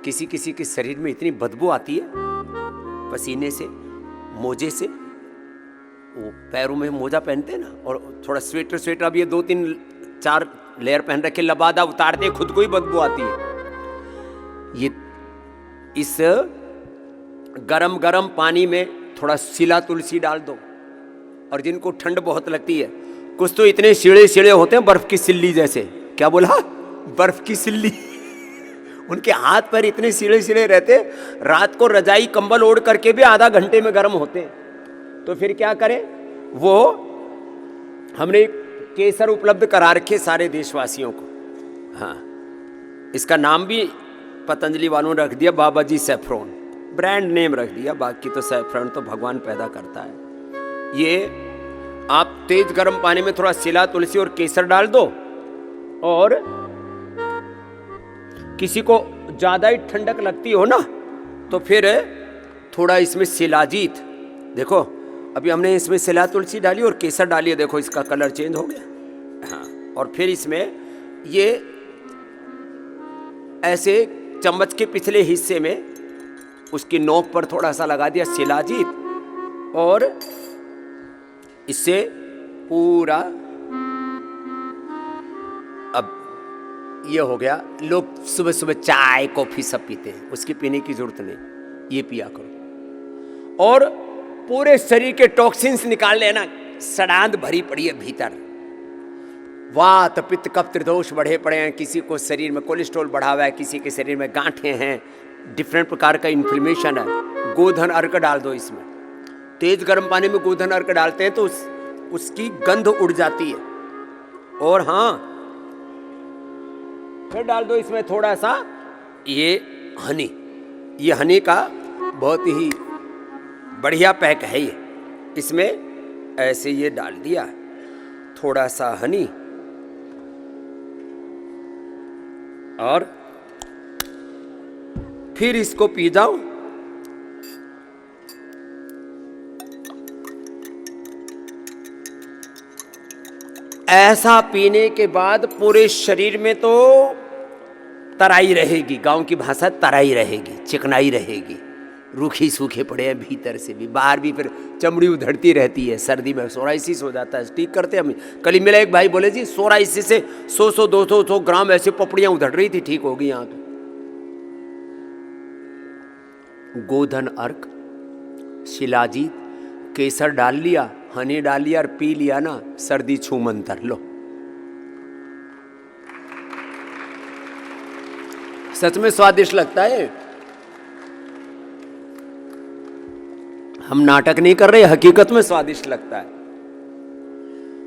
किसी किसी के शरीर में इतनी बदबू आती है पसीने से, मोजे से, वो पैरों में मोजा पहनते हैं ना, और थोड़ा स्वेटर, अब ये 2-3-4 लेयर पहन रखे, लबादा उतारते खुद को ही बदबू आती है। ये इस गरम गरम पानी में थोड़ा सिला तुलसी डाल दो, और जिनको ठंड बहुत लगती है, कुछ तो इतने सीढ़े होते हैं बर्फ की सिल्ली जैसे, क्या बोला, बर्फ की सिल्ली उनके हाथ पैर इतने सीढ़े रहते, रात को रजाई कंबल ओढ़ करके भी आधा घंटे में गर्म होते हैं। तो फिर क्या करें, वो हमने केसर उपलब्ध करा रखे सारे देशवासियों को। हाँ, इसका नाम भी पतंजलि वालों ने रख दिया बाबा जी सैफ्रॉन, ब्रांड नेम रख दिया, बाकी तो सैफ्रॉन तो भगवान पैदा करता है। ये आप तेज गर्म पानी में थोड़ा सिला तुलसी और केसर डाल दो, और किसी को ज्यादा ही ठंडक लगती हो ना, तो फिर थोड़ा इसमें शिलाजीत, देखो अभी हमने इसमें सिला तुलसी डाली और केसर डाली है, देखो इसका कलर चेंज हो गया। हाँ, और फिर इसमें ये ऐसे चम्मच के पिछले हिस्से में उसकी नोक पर थोड़ा सा लगा दिया शिलाजीत, और इससे पूरा, अब ये हो गया। लोग सुबह सुबह चाय कॉफी सब पीते हैं, उसकी पीने की जरूरत नहीं, ये पिया करो, और पूरे शरीर के टॉक्सिन्स निकाल लेना। सड़ांध भरी पड़ी है भीतर, वात पित्त कफ त्रिदोष बढ़े पड़े हैं, किसी को शरीर में कोलेस्ट्रॉल बढ़ा हुआ है, किसी के शरीर में गांठें हैं, डिफरेंट प्रकार का इन्फ्लेमेशन है। गोधन अर्क डाल दो इसमें, तेज गर्म पानी में गोधन अर्क डालते हैं तो उसकी गंध उड़ जाती है। और हाँ, फिर डाल दो इसमें थोड़ा सा ये हनी, ये हनी का बहुत ही बढ़िया पैक है ये। इसमें ऐसे ये डाल दिया थोड़ा सा हनी, और फिर इसको पी जाओ। ऐसा पीने के बाद पूरे शरीर में तो तराई रहेगी, गांव की भाषा तराई रहेगी, चिकनाई रहेगी, रूखी सूखे पड़े हैं भीतर से भी, बाहर भी फिर चमड़ी उधड़ती रहती है, सर्दी में सोराइसिस हो जाता है, ठीक करते हैं हम। कल ही मेरा एक भाई बोले जी सोराइसिस से 100-200 ग्राम ऐसे पपड़ियां उधड़ रही थी, ठीक होगी यहाँ तो। गोधन अर्क, शिलाजीत, केसर डाल लिया, हनी डाल लिया और पी लिया ना, सर्दी छू मंतर लो। सच में स्वादिष्ट लगता है। हम नाटक नहीं कर रहे, हकीकत में स्वादिष्ट लगता है।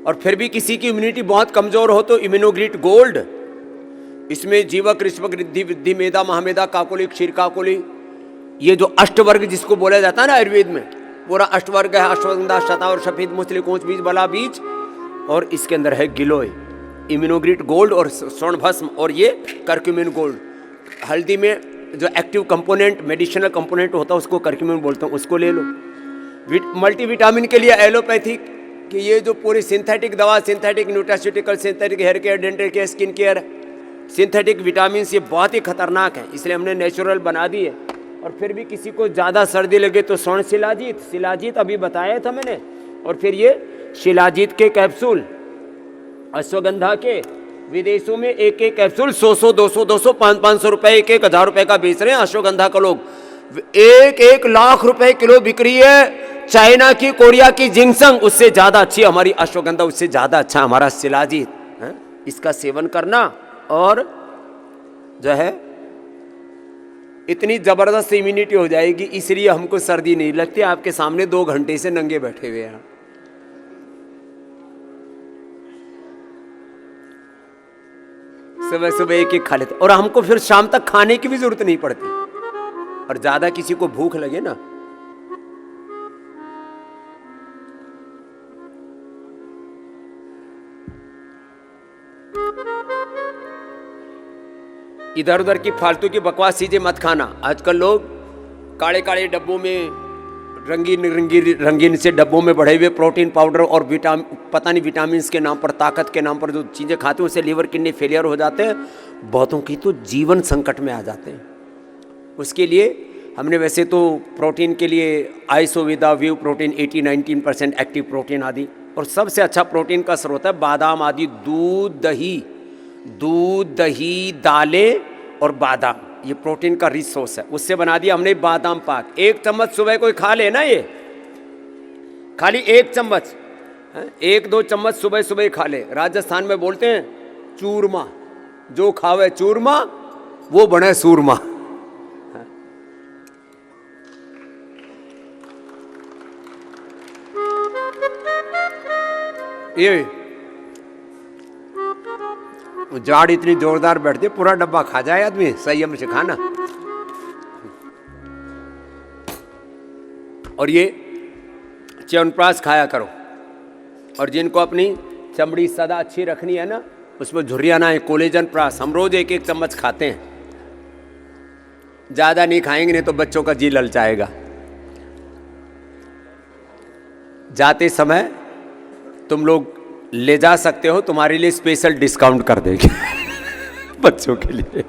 और फिर भी किसी की इम्यूनिटी बहुत कमजोर हो तो इम्यूनोग्लिट गोल्ड, इसमें जीवक ऋष्वक रिद्धि विद्धि मेधा महामेधा काकोली क्षीर काकोली, ये जो अष्टवर्ग जिसको बोला जाता है ना आयुर्वेद में, पूरा अष्टवर्ग है, अश्वगंधा शतावर सफेद मुस्लिक कोंच बीज बला बीज, और इसके अंदर है गिलोय, इम्यूनोग्लिट गोल्ड और स्वर्ण भस्म, और ये कर्क्यूमिन गोल्ड। हल्दी में जो एक्टिव कंपोनेंट मेडिसिनल कंपोनेंट होता है उसको कर्क्यूमिन बोलते हैं, उसको ले लो। मल्टीविटामिन के लिए एलोपैथिक कि ये जो पूरी सिंथेटिक दवा, synthetic nutraceutical, synthetic hair care, dental care, skin care, synthetic vitamin ये बहुत ही खतरनाक है, इसलिए हमने नेचुरल बना दी है। और फिर भी किसी को ज़्यादा सर्दी लगे तो स्वर्ण शिलाजीत, शिलाजीत अभी बताया था मैंने, और फिर ये शिलाजीत के कैप्सूल, अश्वगंधा के विदेशों में एक एक कैप्सूल 100, 200, 500 रुपए, 1,000 रुपए का बेच रहे हैं अश्वगंधा का लोग। 1 लाख रुपए किलो बिक्री है। चाइना की, कोरिया की जिंगसंग उससे ज्यादा अच्छी हमारी अश्वगंधा, उससे ज्यादा अच्छा हमारा शिलाजीत है। इसका सेवन करना और जो है इतनी जबरदस्त इम्यूनिटी हो जाएगी, इसलिए हमको सर्दी नहीं लगती। आपके सामने 2 घंटे से नंगे बैठे हुए हैं। सुबह सुबह एक एक खा लेते, और हमको फिर शाम तक खाने की भी जरूरत नहीं पड़ती। और ज्यादा किसी को भूख लगे ना, इधर उधर की फालतू की बकवास चीजें मत खाना। आजकल लोग काले काले डब्बों में, रंगीन से डब्बों में बढ़े हुए प्रोटीन पाउडर और पता नहीं विटामिन के नाम पर, ताकत के नाम पर जो चीज़ें खाते हैं उससे लीवर किडनी फेलियर हो जाते हैं। बहुतों की तो जीवन संकट में आ जाते हैं। उसके लिए हमने वैसे तो प्रोटीन के लिए आइसोविदा व्यू प्रोटीन 80-19% एक्टिव प्रोटीन आदि, और सबसे अच्छा प्रोटीन का स्रोत है बादाम आदि, दूध दही दालें और बादाम, ये प्रोटीन का रिच सोर्स है। उससे बना दिया हमने बादाम पाक। 1 चम्मच सुबह कोई खा ले ना, ये खाली 1 चम्मच, 1-2 चम्मच सुबह सुबह खा ले। राजस्थान में बोलते हैं चूरमा, जो खावे चूरमा वो बने सूरमा। ये जाड़ इतनी जोरदार बैठती, पूरा डब्बा खा जाए आदमी, संयम से खाना। और ये च्यवनप्राश खाया करो, और जिनको अपनी चमड़ी सदा अच्छी रखनी है ना, उसमें झुर्रियाँ ना है, कोलेजन प्राश हम रोज 1-1 चम्मच खाते हैं। ज़्यादा नहीं खाएंगे नहीं तो बच्चों का जी ललचाएगा। जाते समय तुम लोग ले जा सकते हो, तुम्हारे लिए स्पेशल डिस्काउंट कर देंगे बच्चों के लिए।